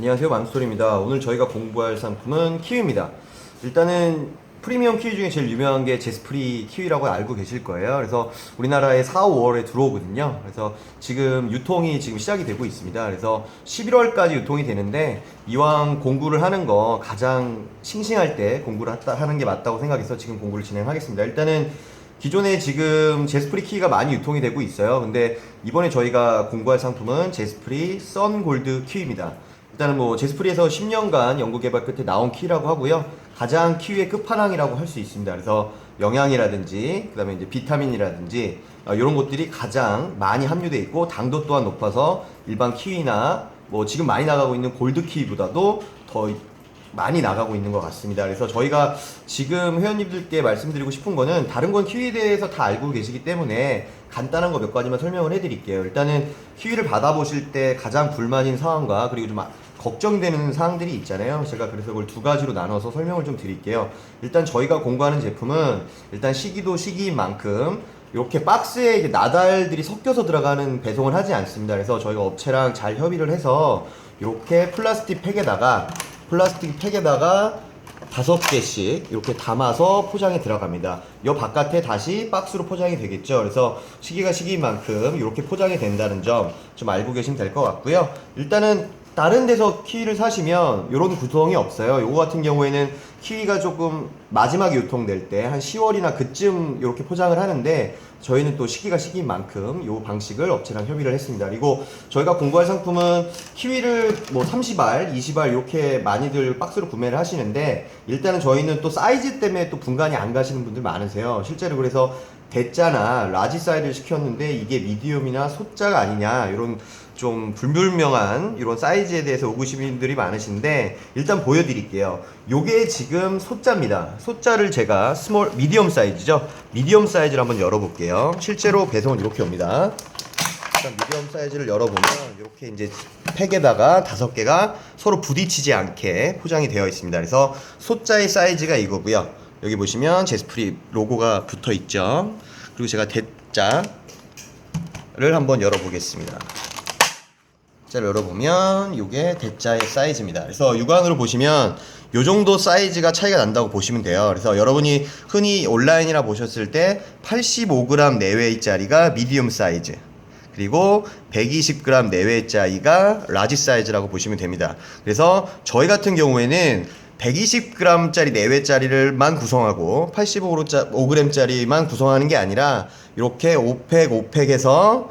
안녕하세요, 맘스토리입니다. 오늘 저희가 공부할 상품은 키위입니다. 일단은 프리미엄 키위 중에 제일 유명한 게 제스프리 키위라고 알고 계실 거예요. 그래서 우리나라에 4, 5월에 들어오거든요. 그래서 지금 유통이 지금 시작이 되고 있습니다. 그래서 11월까지 유통이 되는데 이왕 공구를 하는 거 가장 싱싱할 때 공구를 하는 게 맞다고 생각해서 지금 공구를 진행하겠습니다. 일단은 기존에 지금 제스프리 키위가 많이 유통이 되고 있어요. 근데 이번에 저희가 공부할 상품은 제스프리 썬골드 키위입니다. 일단은 뭐 제스프리에서 10년간 연구 개발 끝에 나온 키위라고 하고요. 가장 키위의 끝판왕이라고 할 수 있습니다. 그래서 영양이라든지 그다음에 이제 비타민이라든지 이런 것들이 가장 많이 함유되어 있고 당도 또한 높아서 일반 키위나 뭐 지금 많이 나가고 있는 골드 키위보다도 더 많이 나가고 있는 것 같습니다. 그래서 저희가 지금 회원님들께 말씀드리고 싶은 거는 다른 건 키위에 대해서 다 알고 계시기 때문에 간단한 거 몇 가지만 설명을 해드릴게요. 일단은 키위를 받아보실 때 가장 불만인 사항과 그리고 좀 걱정되는 사항들이 있잖아요. 제가 그래서 그걸 두 가지로 나눠서 설명을 좀 드릴게요. 일단 저희가 공부하는 제품은 일단 시기도 시기인 만큼 이렇게 박스에 이제 나달들이 섞여서 들어가는 배송을 하지 않습니다. 그래서 저희가 업체랑 잘 협의를 해서 이렇게 플라스틱 팩에다가 5개씩 이렇게 담아서 포장에 들어갑니다. 이 바깥에 다시 박스로 포장이 되겠죠. 그래서 시기가 시기인 만큼 이렇게 포장이 된다는 점 좀 알고 계시면 될 것 같고요. 일단은 다른 데서 키위를 사시면 이런 구성이 없어요. 요거 같은 경우에는 키위가 조금 마지막에 유통될 때 한 10월이나 그쯤 이렇게 포장을 하는데 저희는 또 시기가 시기인 만큼 이 방식을 업체랑 협의를 했습니다. 그리고 저희가 공부할 상품은 키위를 뭐 30알, 20알 이렇게 많이들 박스로 구매를 하시는데 일단은 저희는 또 사이즈 때문에 또 분간이 안 가시는 분들 많으세요. 실제로 그래서 대자나 라지 사이즈를 시켰는데 이게 미디움이나 소자가 아니냐 이런 좀 불분명한 이런 사이즈에 대해서 의구심들이 많으신데 일단 보여드릴게요. 요게 지금 소자입니다. 소자를 제가 미디엄 사이즈죠. 미디엄 사이즈를 한번 열어볼게요. 실제로 배송은 이렇게 옵니다. 일단 미디엄 사이즈를 열어보면 이렇게 이제 팩에다가 5개가 서로 부딪히지 않게 포장이 되어 있습니다. 그래서 소자의 사이즈가 이거고요. 여기 보시면 제스프리 로고가 붙어 있죠. 그리고 제가 대자를 한번 열어보겠습니다. 대자를 열어보면 이게 대자의 사이즈입니다. 그래서 육안으로 보시면 요 정도 사이즈가 차이가 난다고 보시면 돼요. 그래서 여러분이 흔히 온라인이나 보셨을 때 85g 내외짜리가 미디움 사이즈, 그리고 120g 내외짜리가 라지 사이즈라고 보시면 됩니다. 그래서 저희 같은 경우에는 120g짜리 내외짜리를만 구성하고 85g짜리만 구성하는 게 아니라 이렇게 5팩에서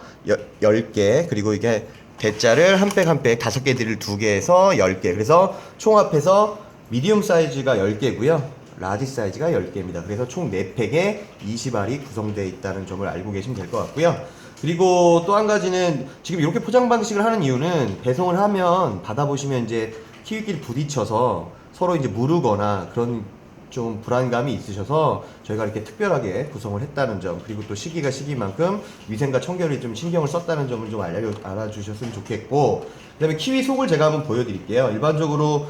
10개, 그리고 이게 대자를 한 팩 한 팩 5개들을 2개에서 10개, 그래서 총 합해서 미디움 사이즈가 10개고요 라지 사이즈가 10개입니다. 그래서 총 4팩에 20알이 구성되어 있다는 점을 알고 계시면 될 것 같고요. 그리고 또 한 가지는 지금 이렇게 포장 방식을 하는 이유는 배송을 하면 받아보시면 이제 키위끼리 부딪혀서 서로 이제 무르거나 그런 좀 불안감이 있으셔서 저희가 이렇게 특별하게 구성을 했다는 점, 그리고 또 시기가 시기만큼 위생과 청결에 좀 신경을 썼다는 점을 좀 알아주셨으면 좋겠고, 그 다음에 키위 속을 제가 한번 보여드릴게요. 일반적으로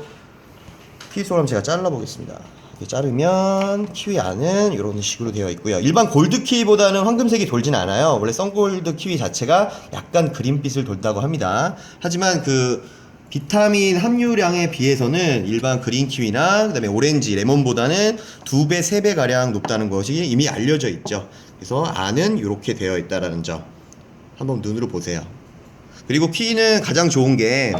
키위 속을 한번 제가 잘라보겠습니다. 이렇게 자르면 키위 안은 이런 식으로 되어 있고요. 일반 골드 키위보다는 황금색이 돌진 않아요. 원래 썬골드 키위 자체가 약간 그린빛을 돌다고 합니다. 하지만 그 비타민 함유량에 비해서는 일반 그린 키위나 그다음에 오렌지, 레몬보다는 2배, 3배 가량 높다는 것이 이미 알려져 있죠. 그래서 안은 이렇게 되어 있다라는 점 한번 눈으로 보세요. 그리고 키위는 가장 좋은 게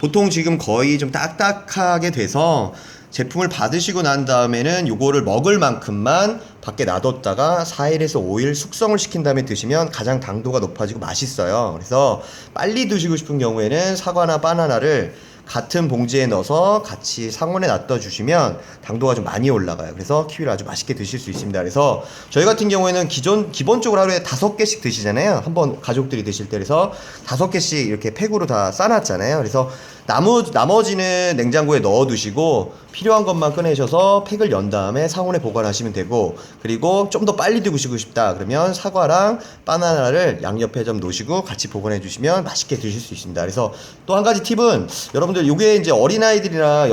보통 지금 거의 좀 딱딱하게 돼서 제품을 받으시고 난 다음에는 요거를 먹을 만큼만 밖에 놔뒀다가 4일에서 5일 숙성을 시킨 다음에 드시면 가장 당도가 높아지고 맛있어요. 그래서 빨리 드시고 싶은 경우에는 사과나 바나나를 같은 봉지에 넣어서 같이 상온에 놔둬 주시면 당도가 좀 많이 올라가요. 그래서 키위를 아주 맛있게 드실 수 있습니다. 그래서 저희 같은 경우에는 기본적으로 하루에 5개씩 드시잖아요. 한번 가족들이 드실 때. 그래서 5개씩 이렇게 팩으로 다 싸놨잖아요. 그래서 나머지는 냉장고에 넣어 두시고 필요한 것만 꺼내셔서 팩을 연 다음에 상온에 보관하시면 되고, 그리고 좀 더 빨리 드시고 싶다 그러면 사과랑 바나나를 양옆에 좀 놓으시고 같이 보관해 주시면 맛있게 드실 수 있습니다. 그래서 또 한 가지 팁은 여러분들 요게 이제 어린아이들이나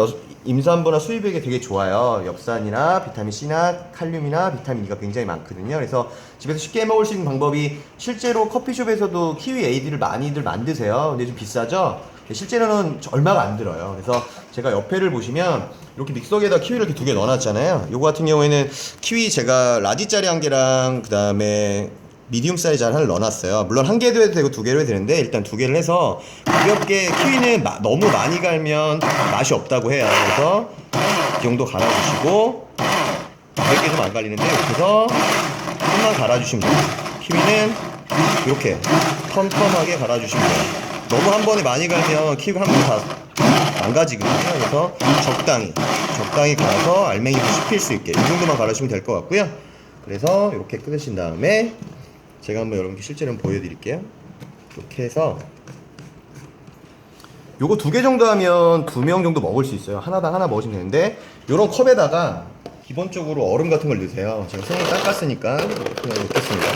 임산부나 수유비에게 되게 좋아요. 엽산이나 비타민C나 칼륨이나 비타민 E가 굉장히 많거든요. 그래서 집에서 쉽게 먹을 수 있는 방법이 실제로 커피숍에서도 키위 에이드를 많이들 만드세요. 근데 좀 비싸죠? 실제로는 얼마가 안 들어요. 그래서 제가 옆에를 보시면 이렇게 믹서기에다 키위를 이렇게 두 개 넣어놨잖아요. 요거 같은 경우에는 키위 제가 라지짜리 한 개랑 그 다음에 미디움 사이즈 하나를 넣어놨어요. 물론 한 개도 해도 되고 두 개로 해도 되는데 일단 두 개를 해서 가볍게 키위는 너무 많이 갈면 맛이 없다고 해요. 그래서 이 정도 갈아주시고 가볍게 좀 안 갈리는데 이렇게 해서 조금만 갈아주시면 돼요. 키위는 이렇게 텀텀하게 갈아주시면 돼요. 너무 한 번에 많이 갈면 키위가 한 번에 다 망가지거든요. 그래서 적당히 갈아서 알맹이도 씹힐 수 있게 이 정도만 갈아주시면 될 것 같고요. 그래서 이렇게 끓으신 다음에 제가 한번 여러분께 실제로 보여드릴게요. 이렇게 해서 요거 두 개 정도 하면 2명 정도 먹을 수 있어요. 하나당 하나 먹으시면 되는데 요런 컵에다가 기본적으로 얼음 같은 걸 넣으세요. 제가 손을 닦았으니까 그냥 넣겠습니다.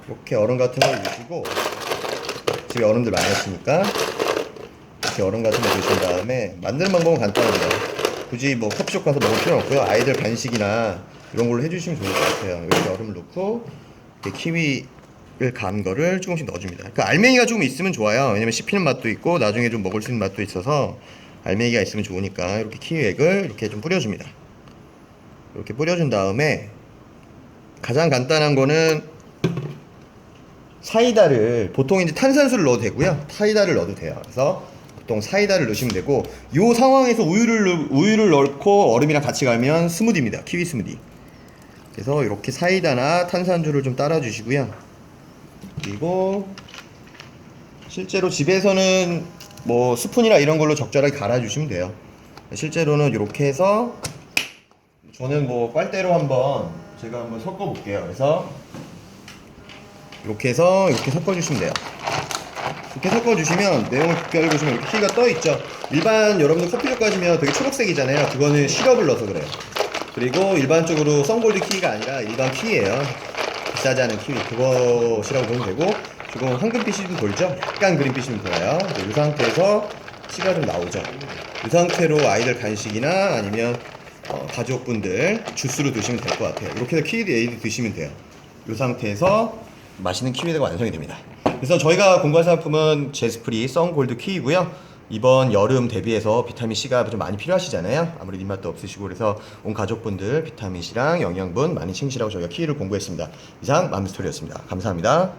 이렇게 얼음 같은 걸 넣으시고 집에 어른들 많이 하시니까 이렇게 얼음 같은 거 넣으신 다음에 만드는 방법은 간단합니다. 굳이 뭐 커피숍 가서 먹을 필요는 없고요. 아이들 간식이나 이런 걸로 해주시면 좋을 것 같아요. 이렇게 얼음을 넣고 이렇게 키위를 간 거를 조금씩 넣어줍니다. 그 알맹이가 조금 있으면 좋아요. 왜냐면 씹히는 맛도 있고 나중에 좀 먹을 수 있는 맛도 있어서 알맹이가 있으면 좋으니까 이렇게 키위액을 이렇게 좀 뿌려줍니다. 이렇게 뿌려준 다음에 가장 간단한 거는 사이다를 보통 이제 탄산수를 넣어도 되고요. 사이다를 넣어도 돼요. 그래서 보통 사이다를 넣으시면 되고 이 상황에서 우유를 넣고 얼음이랑 같이 갈면 스무디입니다. 키위 스무디. 그래서 이렇게 사이다나 탄산주를 좀 따라 주시고요. 그리고 실제로 집에서는 뭐 스푼이나 이런 걸로 적절하게 갈아 주시면 돼요. 실제로는 이렇게 해서 저는 뭐 빨대로 제가 한번 섞어 볼게요. 그래서 이렇게 해서 이렇게 섞어 주시면 돼요. 이렇게 섞어 주시면 내용을 깊게 보시면 이렇게 키위가 떠 있죠. 일반 여러분들 커피숍 가시면 되게 초록색이잖아요. 그거는 시럽을 넣어서 그래요. 그리고 일반적으로 썬골드 키위가 아니라 일반 키위예요. 비싸지 않은 키위 그것이라고 보면 되고 지금 황금빛이 좀 돌죠? 약간 그린빛이 좀 돌아요. 이 상태에서 씨가 좀 나오죠. 이 상태로 아이들 간식이나 아니면 가족분들 주스로 드시면 될 것 같아요. 이렇게 해서 키위 에이드 드시면 돼요. 이 상태에서 맛있는 키위가 완성이 됩니다. 그래서 저희가 공부할 상품은 제스프리 썬골드 키위고요. 이번 여름 대비해서 비타민C가 좀 많이 필요하시잖아요. 아무리 입맛도 없으시고 그래서 온 가족분들 비타민C랑 영양분 많이 챙기시라고 저희가 키위를 공부했습니다. 이상 맘스토리였습니다. 감사합니다.